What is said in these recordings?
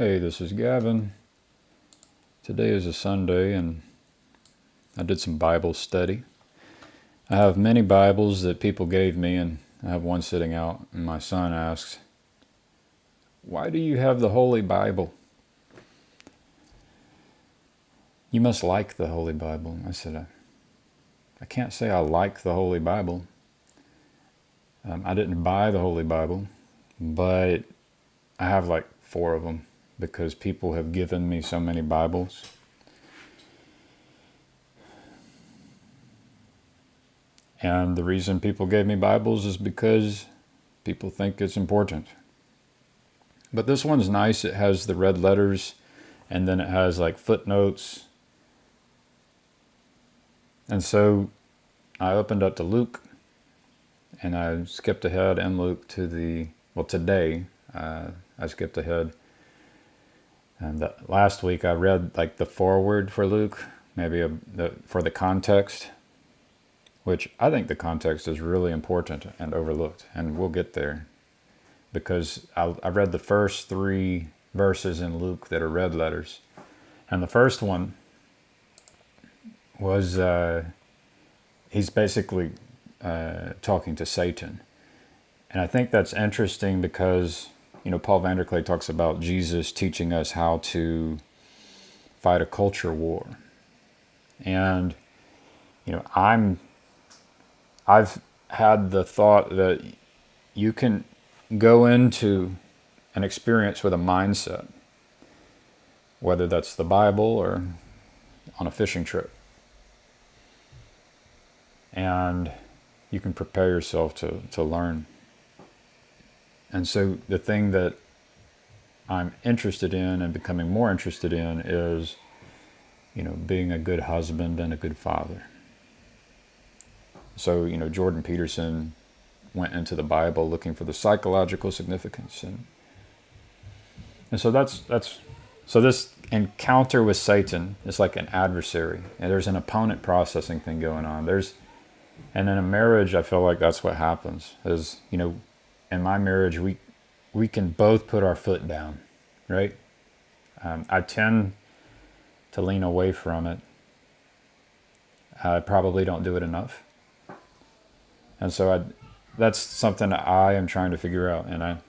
Hey, this is Gavin. Today is a Sunday and I did some Bible study. I have many Bibles that people gave me and I have one sitting out, and my son asks, "Why do you have the Holy Bible? You must like the Holy Bible." I said, I can't say I like the Holy Bible. I didn't buy the Holy Bible, but I have like 4 of them because people have given me so many Bibles. And the reason people gave me Bibles is because people think it's important. But this one's nice. It has the red letters, and then it has like footnotes. And so I opened up to Luke, and I skipped ahead in Luke to today I skipped ahead. And last week I read like the foreword for Luke, maybe for the context, which I think the context is really important and overlooked, and we'll get there. Because I read the first 3 verses in Luke that are red letters. And the first one was, he's basically talking to Satan. And I think that's interesting because, Paul Vanderklay talks about Jesus teaching us how to fight a culture war. And, I've had the thought that you can go into an experience with a mindset, whether that's the Bible or on a fishing trip. And you can prepare yourself to learn. And so the thing that I'm interested in and becoming more interested in is, being a good husband and a good father. So, Jordan Peterson went into the Bible looking for the psychological significance. And so this encounter with Satan is like an adversary. And there's an opponent processing thing going on. And in a marriage, I feel like that's what happens. Is, in my marriage, we can both put our foot down, right? I tend to lean away from it. I probably don't do it enough. And so that's something that I am trying to figure out. And I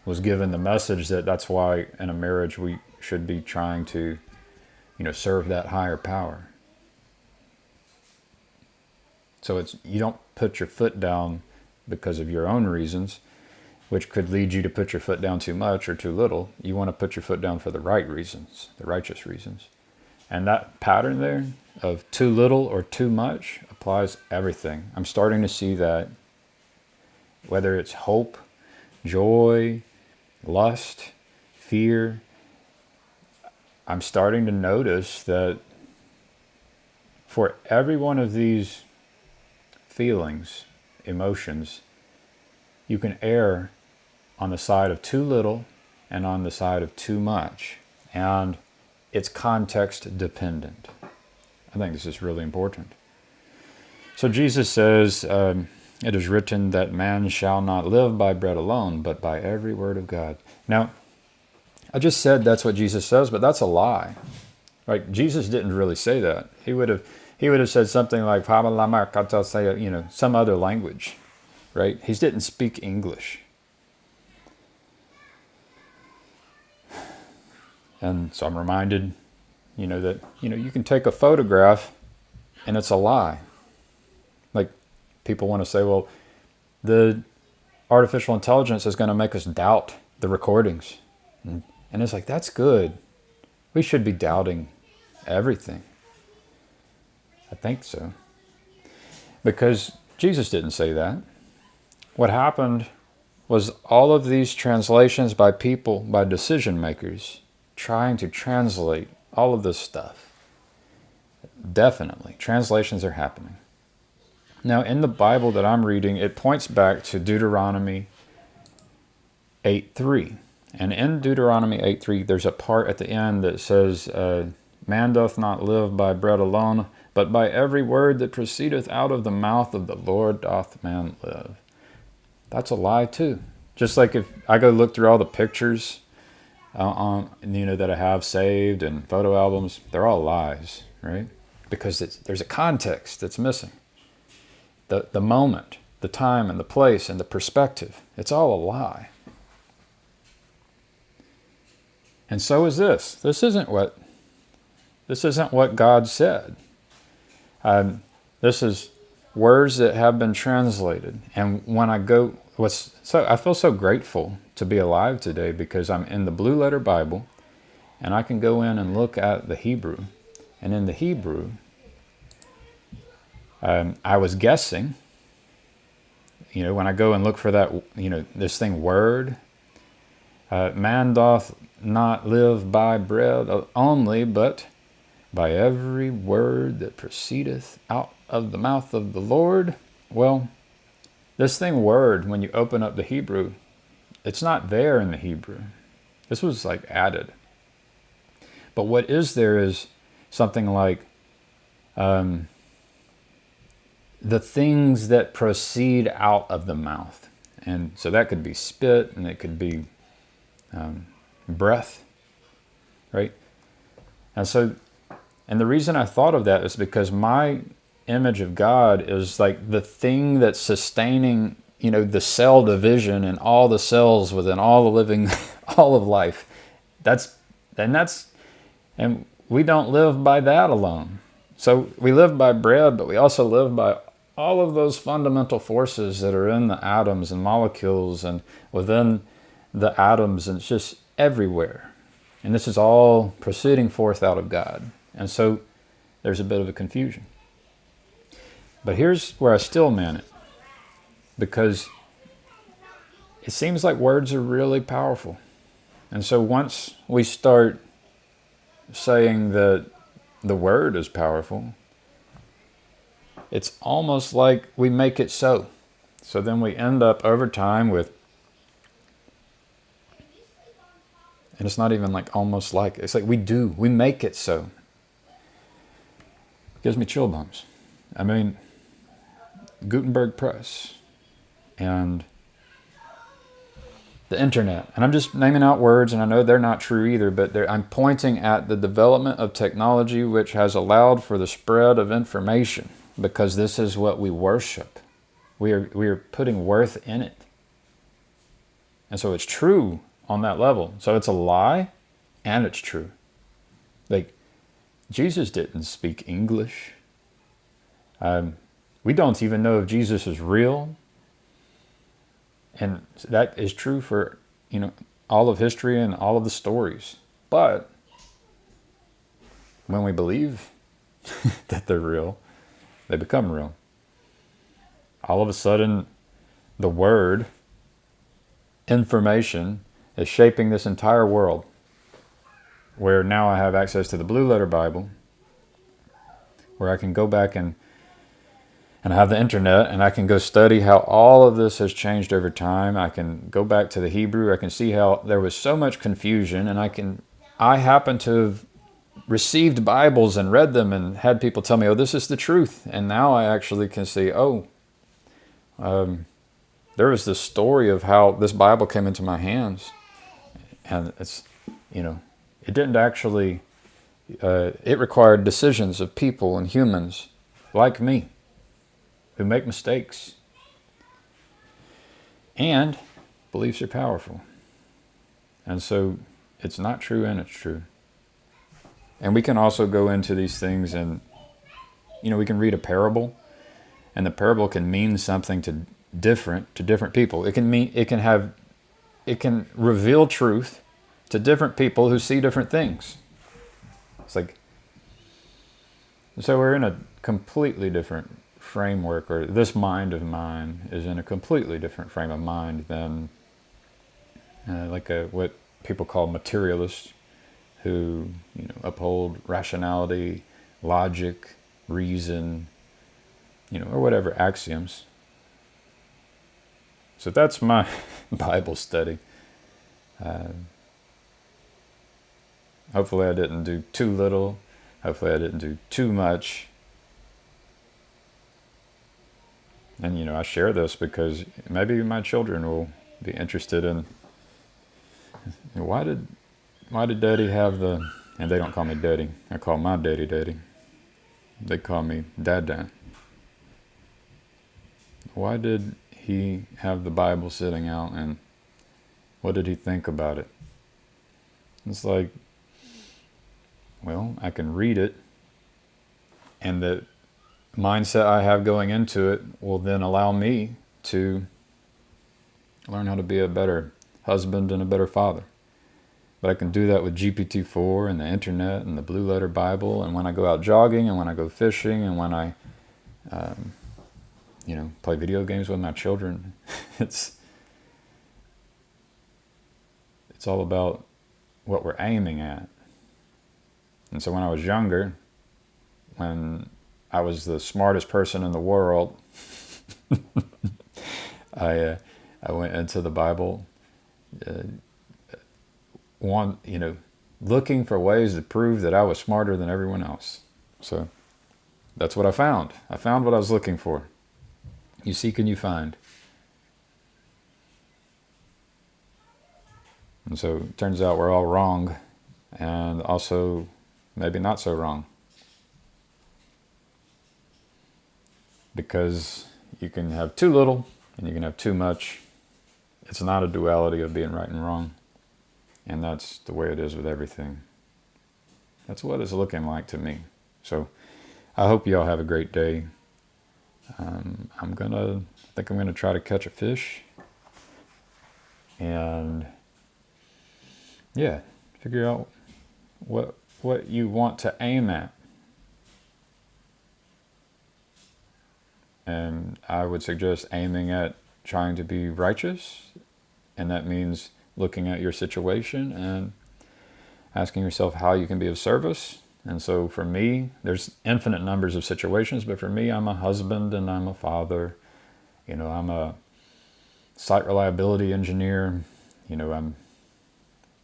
was given the message that that's why in a marriage we should be trying to, serve that higher power. So you don't put your foot down because of your own reasons, which could lead you to put your foot down too much or too little. You want to put your foot down for the right reasons, the righteous reasons. And that pattern there of too little or too much applies everything. I'm starting to see that, whether it's hope, joy, lust, fear, I'm starting to notice that for every one of these feelings, emotions, you can err on the side of too little and on the side of too much. And it's context dependent. I think this is really important. So Jesus says, it is written that man shall not live by bread alone, but by every word of God. Now, I just said that's what Jesus says, but that's a lie. Right? Jesus didn't really say that. He would have said something like, some other language. Right? He didn't speak English. And so I'm reminded, that, you can take a photograph and it's a lie. Like, people want to say, well, the artificial intelligence is going to make us doubt the recordings. And it's like, that's good. We should be doubting everything. I think so. Because Jesus didn't say that. What happened was all of these translations by people, by decision makers, trying to translate all of this stuff. Definitely, translations are happening. Now, in the Bible that I'm reading, it points back to Deuteronomy 8:3. And in Deuteronomy 8:3, there's a part at the end that says, man doth not live by bread alone, but by every word that proceedeth out of the mouth of the Lord doth man live. That's a lie too. Just like if I go look through all the pictures that I have saved and photo albums, they're all lies, right? Because there's a context that's missing. The moment, the time and the place and the perspective, it's all a lie. And so is this. This isn't what God said. This is words that have been translated. And when I I feel so grateful to be alive today because I'm in the Blue Letter Bible and I can go in and look at the Hebrew. And in the Hebrew, I was guessing, when I go and look for that, this thing, word, man doth not live by bread only, but by every word that proceedeth out of the mouth of the Lord. Well, this thing, word, when you open up the Hebrew, it's not there in the Hebrew. This was like added. But what is there is something like the things that proceed out of the mouth. And so that could be spit, and it could be breath, right? And the reason I thought of that is because my image of God is like the thing that's sustaining, the cell division and all the cells within all the living, all of life. And we don't live by that alone. So we live by bread, but we also live by all of those fundamental forces that are in the atoms and molecules and within the atoms, and it's just everywhere. And this is all proceeding forth out of God. And so there's a bit of a confusion. But here's where I still man it. Because it seems like words are really powerful. And so once we start saying that the word is powerful, it's almost like we make it so. So then we end up over time with, and it's not even like almost like, it's like we make it so. Gives me chill bumps. I mean, Gutenberg Press and the internet. And I'm just naming out words, and I know they're not true either, but I'm pointing at the development of technology which has allowed for the spread of information, because this is what we worship. We are putting worth in it. And so it's true on that level. So it's a lie and it's true. Like, Jesus didn't speak English. We don't even know if Jesus is real. And that is true for, all of history and all of the stories. But when we believe that they're real, they become real. All of a sudden, the word, information, is shaping this entire world. Where now I have access to the Blue Letter Bible, where I can go back and I have the internet, and I can go study how all of this has changed over time. I can go back to the Hebrew. I can see how there was so much confusion, and I happen to have received Bibles and read them and had people tell me, oh, this is the truth. And now I actually can see, there was this story of how this Bible came into my hands. And it's, it didn't actually, it required decisions of people and humans like me who make mistakes. And beliefs are powerful. And so it's not true and it's true. And we can also go into these things and, we can read a parable, and the parable can mean something to different people. It can reveal truth to different people who see different things. It's like, so we're in a completely different framework, or this mind of mine is in a completely different frame of mind than what people call materialists, who uphold rationality, logic, reason, or whatever axioms. So that's my Bible study. Hopefully I didn't do too little. Hopefully I didn't do too much. And, I share this because maybe my children will be interested in, why did why did Daddy have the, and they don't call me Daddy, I call my daddy Daddy. They call me Dad. Why did he have the Bible sitting out, and what did he think about it? It's like, well, I can read it, and the mindset I have going into it will then allow me to learn how to be a better husband and a better father. But I can do that with GPT-4 and the internet and the Blue Letter Bible, and when I go out jogging, and when I go fishing, and when I play video games with my children. It's all about what we're aiming at. And so when I was younger, when I was the smartest person in the world, I went into the Bible, looking for ways to prove that I was smarter than everyone else. So that's what I found. I found what I was looking for. You seek and you find. And so it turns out we're all wrong, and also maybe not so wrong. Because you can have too little and you can have too much. It's not a duality of being right and wrong. And that's the way it is with everything. That's what it's looking like to me. So I hope you all have a great day. I think I'm gonna try to catch a fish, and figure out what you want to aim at. And I would suggest aiming at trying to be righteous, and that means looking at your situation and asking yourself how you can be of service. And so for me, there's infinite numbers of situations, but for me, I'm a husband and I'm a father. I'm a site reliability engineer. I'm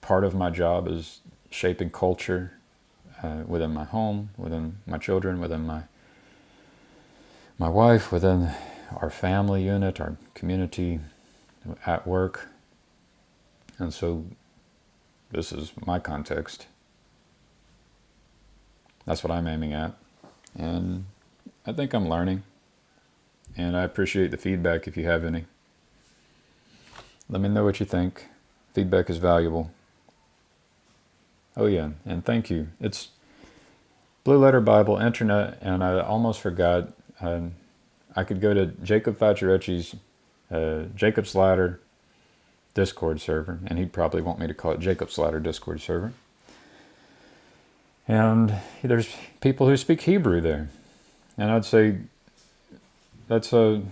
part of my job is shaping culture within my home, within my children, within my wife, within our family unit, our community, at work. And so this is my context. That's what I'm aiming at. And I think I'm learning. And I appreciate the feedback if you have any. Let me know what you think. Feedback is valuable. Oh yeah, and thank you. It's Blue Letter Bible, internet, and I almost forgot. I could go to Jacob Facciarecci's Jacob's Ladder Discord server, and he'd probably want me to call it Jacob's Ladder Discord server. And there's people who speak Hebrew there. And I'd say that's the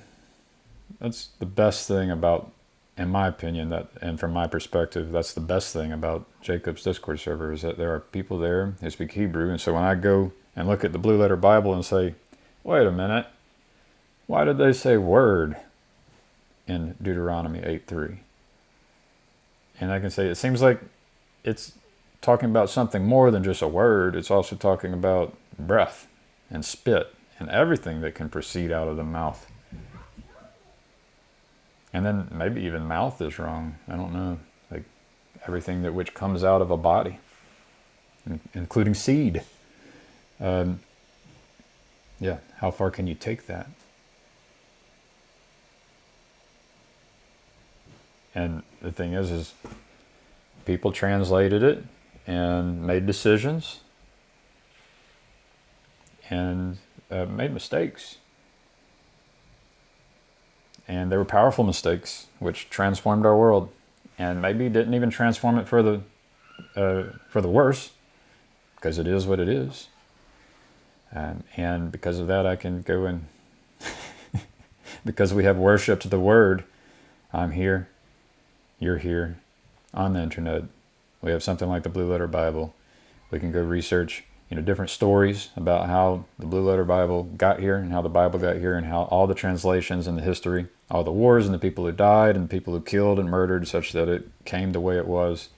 best thing about, in my opinion, and from my perspective, that's the best thing about Jacob's Discord server, is that there are people there who speak Hebrew. And so when I go and look at the Blue Letter Bible and say, wait a minute, why did they say word in Deuteronomy 8:3? And I can say, it seems like it's talking about something more than just a word. It's also talking about breath and spit and everything that can proceed out of the mouth. And then maybe even mouth is wrong. I don't know. Like everything which comes out of a body, including seed. How far can you take that? And the thing is people translated it and made decisions and made mistakes. And they were powerful mistakes, which transformed our world. And maybe didn't even transform it for the worse, because it is what it is. And because of that, I can go and, because we have worshipped the Word, I'm here, you're here, on the internet. We have something like the Blue Letter Bible. We can go research, different stories about how the Blue Letter Bible got here and how the Bible got here and how all the translations and the history, all the wars and the people who died and the people who killed and murdered such that it came the way it was.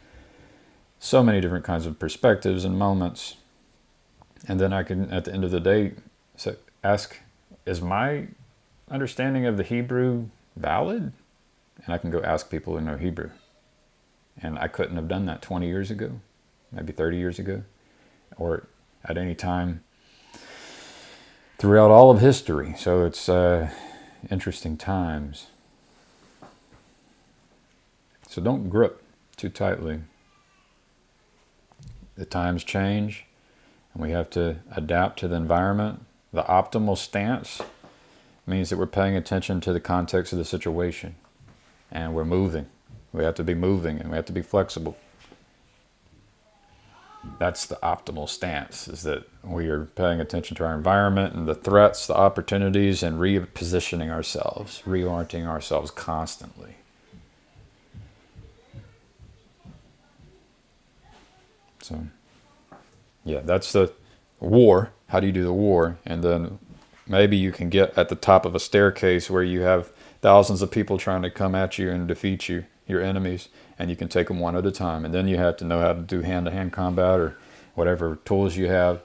So many different kinds of perspectives and moments. And then I can, at the end of the day, ask, is my understanding of the Hebrew valid? And I can go ask people who know Hebrew. And I couldn't have done that 20 years ago. maybe 30 years ago, or at any time throughout all of history. So it's interesting times. So don't grip too tightly. The times change, and we have to adapt to the environment. The optimal stance means that we're paying attention to the context of the situation, and we're moving. We have to be moving, and we have to be flexible. That's the optimal stance, is that we are paying attention to our environment and the threats, the opportunities, and repositioning ourselves, reorienting ourselves constantly. So, yeah, that's the war. How do you do the war? And then maybe you can get at the top of a staircase where you have thousands of people trying to come at you and defeat you, your enemies, and you can take them one at a time. And then you have to know how to do hand-to-hand combat or whatever tools you have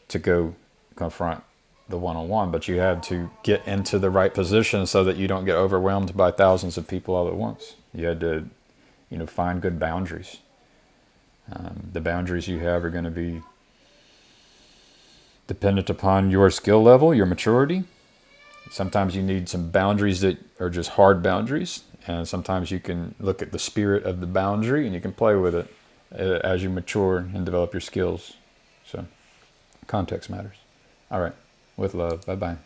to go confront the one-on-one. But you have to get into the right position so that you don't get overwhelmed by thousands of people all at once. You had to, find good boundaries. The boundaries you have are going to be dependent upon your skill level, your maturity. Sometimes you need some boundaries that are just hard boundaries, and sometimes you can look at the spirit of the boundary and you can play with it as you mature and develop your skills. So context matters. All right. With love. Bye-bye.